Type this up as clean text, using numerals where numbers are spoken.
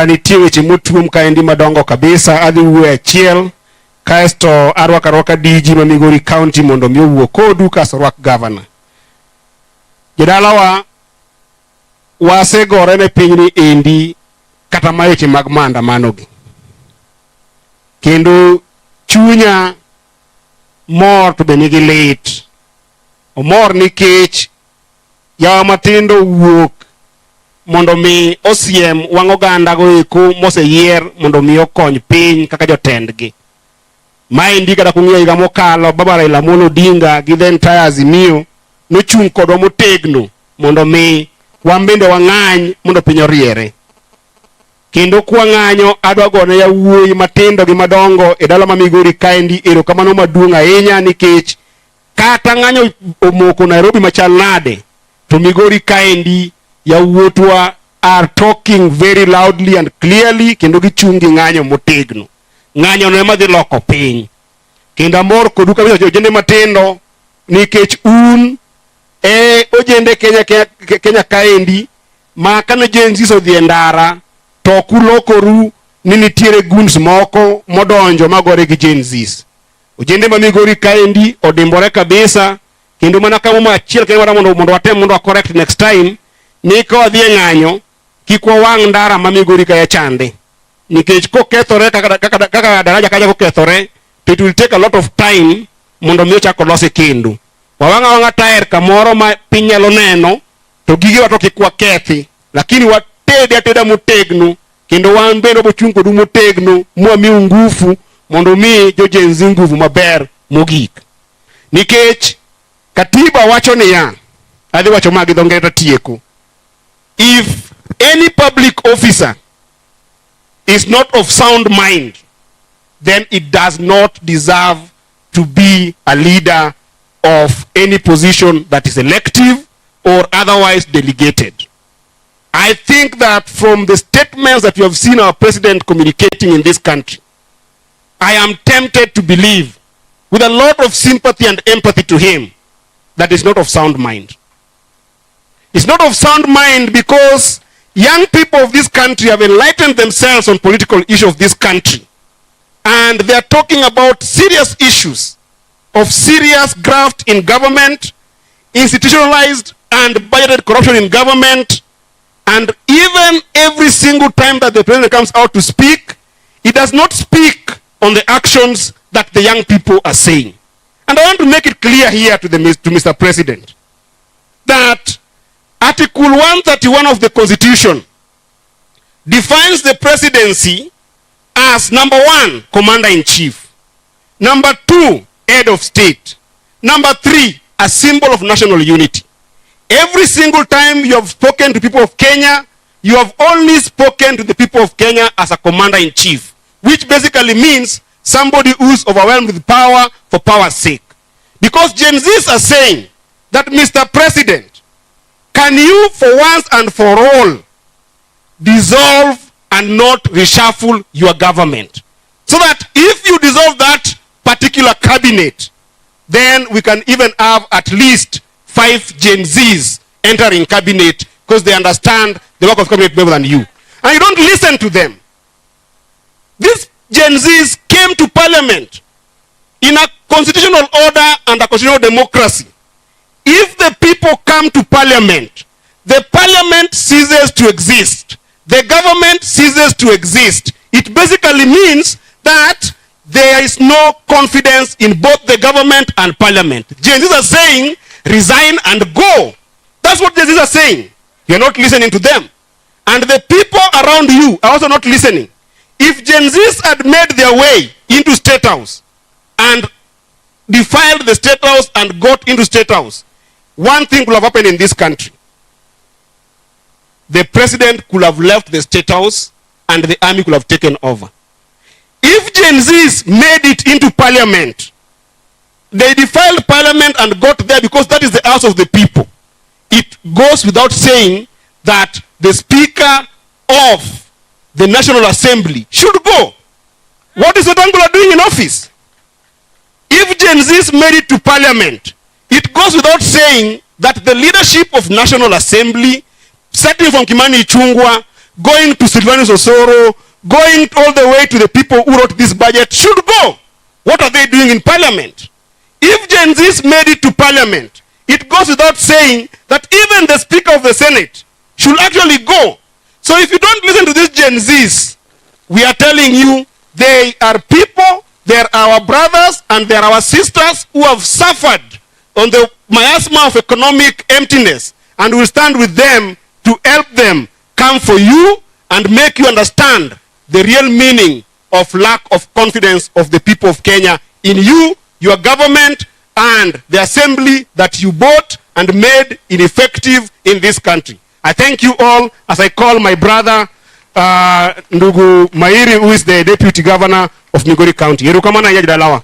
nitie weche motuom kaendi madongo kabisa. Adhi wuoyo achiel kaesto arwaka diji ma Migori County mondo mi owuo kodu kaso rwak governor. Jodalawa wasegore ne pinyni endi kata maweche mag maandamano gi. Kendo chunya mor to be nigi lit. Omor nikech yawa matindo wuok mondo mi osiem wang' oganda go eko moseyier mondo mi okony piny kaka jotendgi. Maendi kata kung'iyo higa mokalo baba Raila odinga gi then entire Azimio nochung' kodwa motegno mondo mi wan bende wang'any mondo piny oriere. Kendo kwang'anyo adwa gone yawuoyi matindo gi madongo e dala ma Migori kaendi erokamano maduong' ahinya nikech kata ng'anyo omoko Nairobi machal nade to Migori kaendi yawuotwa are talking very loudly and clearly kendo gichung' gi ng'anyo motegno. Ng'anyo no ema dhi loko piny. Kendo amor kodu kabisa ojende matindo nikech un ojende Kenya kaendi ma kane GenZ odhi e ndara to kulokoru ni nitiere guns moko modonjo magore gi GenZ. Ojende ma Migori kaendi odimbore kabisa kendo mana kamo machiel kendo mondo watem mondo correct next time ni ko adhi e ng'anyo kik wawang' ndara ma Migori kae chande. Nikech kokethore kaka daraja kaja kokethore it will take a lot of time mondo mi ochak olose kendo. Wawanga taer kamoro ma piny nyalo neno to gige wato kik wakethi lakini ateda motegno kendo wan bende bochung' kodu motegno mwami ngufu mondo mi jo GenZ nguvu maber mogik. Nikech katiba wacho niya, adhi wacho magi dho ngere tieko, if any public officer is not of sound mind, then it does not deserve to be a leader of any position that is elective or otherwise delegated. I think that from the statements that you have seen our president communicating in this country, I am tempted to believe, with a lot of sympathy and empathy to him, that is not of sound mind. It's not of sound mind because young people of this country have enlightened themselves on political issues of this country. And they are talking about serious issues of serious graft in government, institutionalized and budgeted corruption in government. And even every single time that the president comes out to speak, he does not speak on the actions that the young people are saying. And I want to make it clear here to Mr. President that Article 131 of the Constitution defines the presidency as number 1, commander-in-chief, number 2, head of state, number 3, a symbol of national unity. Every single time you have spoken to people of Kenya, you have only spoken to the people of Kenya as a commander-in-chief, which basically means somebody who's overwhelmed with power for power's sake. Because GenZs are saying that, Mr. President, can you for once and for all dissolve and not reshuffle your government? So that if you dissolve that particular cabinet, then we can even have at least 5 GenZs entering cabinet because they understand the work of cabinet better than you. And you don't listen to them. These GenZs came to parliament in a constitutional order and a constitutional democracy. If the people come to parliament, the parliament ceases to exist. The government ceases to exist. It basically means that there is no confidence in both the government and parliament. GenZs are saying, resign and go. That's what GenZs are saying. You're not listening to them. And the people around you are also not listening. If GenZs had made their way into State House and defiled the State House and got into State House, one thing could have happened in this country. The president could have left the State House and the army could have taken over. If GenZs made it into parliament, they defiled parliament and got there because that is the house of the people. It goes without saying that the Speaker of the National Assembly should go. What is Wetangula doing in office? If GenZs made it to parliament, it goes without saying that the leadership of National Assembly, starting from Kimani Ichung'wah, going to Silvanus Osoro, going all the way to the people who wrote this budget should go. What are they doing in parliament? If Gen Zs made it to parliament, it goes without saying that even the Speaker of the Senate should actually go. So if you don't listen to these Gen Zs, we are telling you, they are people, they are our brothers, and they are our sisters who have suffered on the miasma of economic emptiness, and we will stand with them to help them come for you and make you understand the real meaning of lack of confidence of the people of Kenya in you, your government, and the assembly that you bought and made ineffective in this country. I thank you all as I call my brother, Ndugu Mairi, who is the Deputy Governor of Migori County. Yerukamana Yajidalawa.